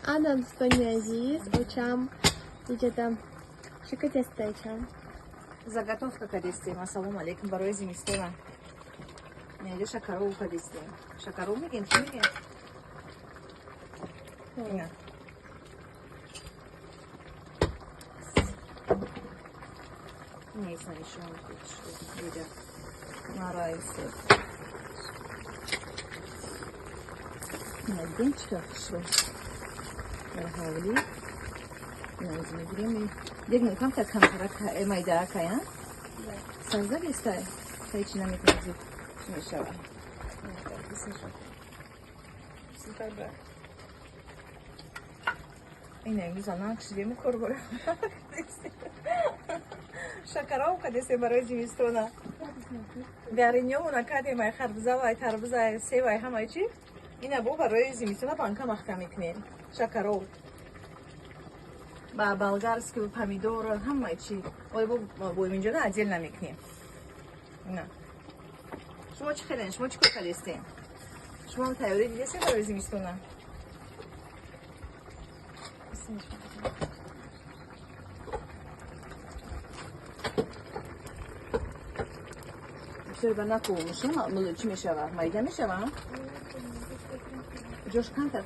Ana dostojný عزیز очам دیگه دم شکر دسته چم Заготовка кадистим. Ассаламу алейкум. Барои зимистона. Неде шакарову кадистим. Шакаров мегин, чи мегин? Ина. Нейсан еще он тут что видя. Нравится. Наденчика что? Рахавли. Назми грими. Дегнем камта камтара майда кая. Сазда бистай. Хайчи намитнези. Шмешава. Супер. Ина мизана кшиде микорбора. Шакаровка десе барои зимистона. Биаринёмуна кадемай харбузавай тарбузай севай ҳамаи чӣ? Ина бо барои зимистона банка махта мекунем. Шакаров. Ба болгарский помидор ҳамаи чӣ. Ой бо инҷода отдельно мекунем. Ина. Шумо чӣ хелен? Шумо чӣ кор кардестем? Шумо тайёрӣ дидестем барои зимистона? Черба накумуша, чӣ мешава? Майда мешава? Ҷош кантар